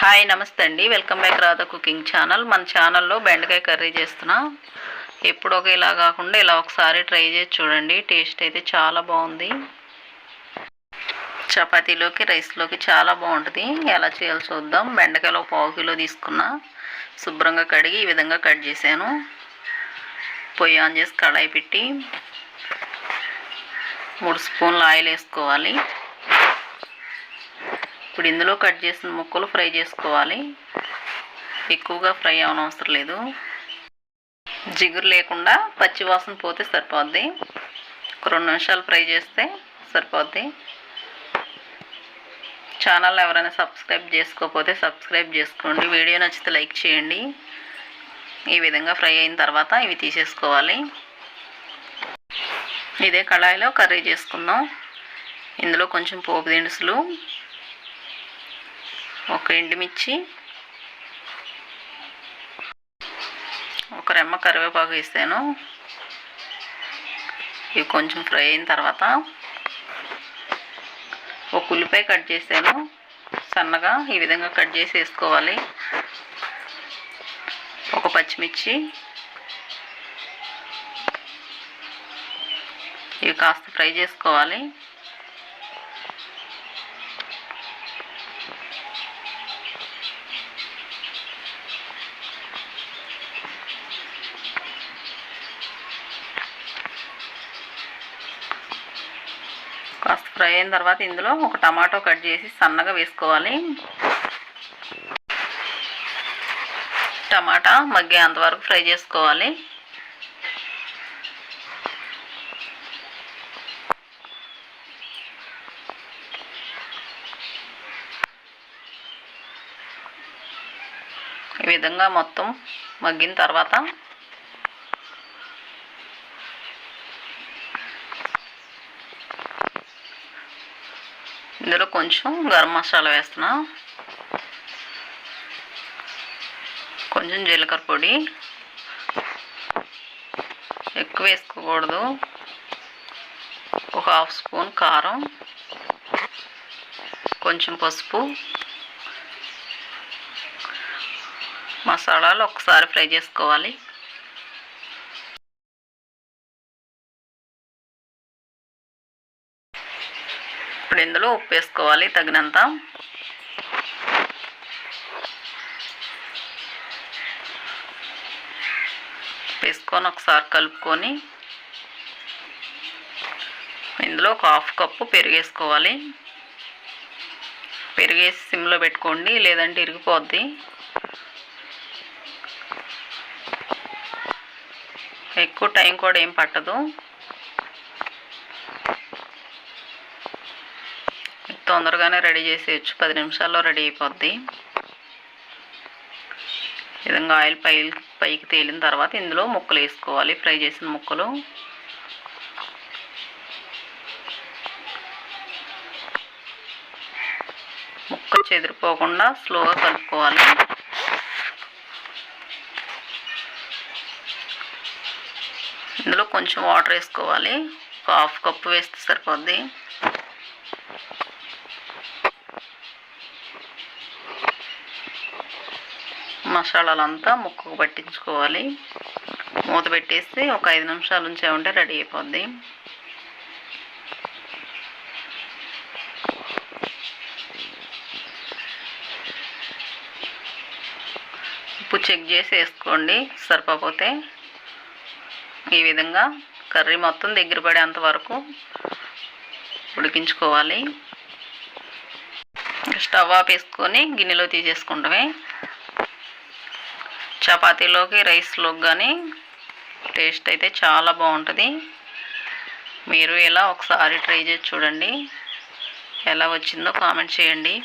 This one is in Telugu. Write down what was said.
హాయ్ నమస్తే అండి, welcome back Radha cooking channel. మన ఛానల్లో బెండకాయ కర్రీ చేస్తున్నా. ఎప్పుడు ఒకేలా కాకుండా ఇలా ఒకసారి ట్రై చేసి చూడండి. టేస్ట్ అయితే చాలా బాగుంది. చపాతీలోకి రైస్లోకి చాలా బాగుంటుంది. ఎలా చేయాలో చూద్దాం. బెండకాయలు 1/2 కిలో తీసుకున్నా. శుభ్రంగా కడిగి ఈ విధంగా కట్ చేశాను. పొయ్యి ఆన్ చేసి కడాయి పెట్టి 3 స్పూన్ల ఆయిల్ వేసుకోవాలి. ఇప్పుడు ఇందులో కట్ చేసిన ముక్కలు ఫ్రై చేసుకోవాలి. ఎక్కువగా ఫ్రై అవనవసరం లేదు. జిగురు లేకుండా పచ్చి వాసన పోతే సరిపోద్ది. ఒక 2 నిమిషాలు ఫ్రై చేస్తే సరిపోద్ది. ఛానల్ ఎవరైనా సబ్స్క్రైబ్ చేసుకోకపోతే సబ్స్క్రైబ్ చేసుకోండి. వీడియో నచ్చితే లైక్ చేయండి. ఈ విధంగా ఫ్రై అయిన తర్వాత ఇవి తీసేసుకోవాలి. ఇదే కడాయిలో కర్రీ చేసుకుందాం. ఇందులో కొంచెం పోపు దినుసులు, ఒక ఎండుమిర్చి, ఒక రెమ్మ కరివేపాకు వేసాను. ఇవి కొంచెం ఫ్రై అయిన తర్వాత ఒక ఉల్లిపాయ కట్ చేశాను సన్నగా. ఈ విధంగా కట్ చేసి వేసుకోవాలి. ఒక పచ్చిమిర్చి, ఇవి కాస్త ఫ్రై చేసుకోవాలి. కాస్త ఫ్రై అయిన తర్వాత ఇందులో ఒక టమాటో కట్ చేసి సన్నగా వేసుకోవాలి. టమాటా మగ్గేంత వరకు ఫ్రై చేసుకోవాలి. ఈ విధంగా మొత్తం మగ్గిన తర్వాత ఇందులో కొంచెం గరం మసాలా వేస్తున్నా, కొంచెం జీలకర్ర పొడి, ఎక్కువ వేసుకోకూడదు. ఒక 1/2 స్పూన్ కారం, కొంచెం పసుపు. మసాలాలు ఒకసారి ఫ్రై చేసుకోవాలి. ఇప్పుడు ఇందులో ఉప్పు వేసుకోవాలి తగినంత. వేసుకొని ఒకసారి కలుపుకొని ఇందులో ఒక 1/2 కప్పు పెరుగు వేసుకోవాలి. పెరుగేసి సిమ్లో పెట్టుకోండి, లేదంటే ఇరిగిపోద్ది. ఎక్కువ టైం కూడా ఏం పట్టదు. తొందరగానే రెడీ చేసేయచ్చు. 10 నిమిషాల్లో రెడీ అయిపోద్ది. ఈ విధంగా ఆయిల్ పైకి తేలిన తర్వాత ఇందులో ముక్కలు వేసుకోవాలి. ఫ్రై చేసిన ముక్కలు. ముక్కలు చెదిరిపోకుండా స్లోగా కలుపుకోవాలి. ఇందులో కొంచెం వాటర్ వేసుకోవాలి. ఒక 1/2 కప్పు వేస్తే సరిపోద్ది. మసాలాలంతా ముక్కకు పట్టించుకోవాలి. మూత పెట్టేసి ఒక 5 నిమిషాలు ఉంచామంటే రెడీ అయిపోద్ది. ఉప్పు చెక్ చేసి వేసుకోండి సరిపోతే. ఈ విధంగా కర్రీ మొత్తం దగ్గర పడేంత వరకు ఉడికించుకోవాలి. స్టవ్ ఆపేసుకొని గిన్నెలో తీసేసుకుంటామే. చపాతీలోకి రైస్లోకి కానీ టేస్ట్ అయితే చాలా బాగుంటుంది. మీరు ఇలా ఒకసారి ట్రై చేసి చూడండి. ఎలా వచ్చిందో కామెంట్ చేయండి.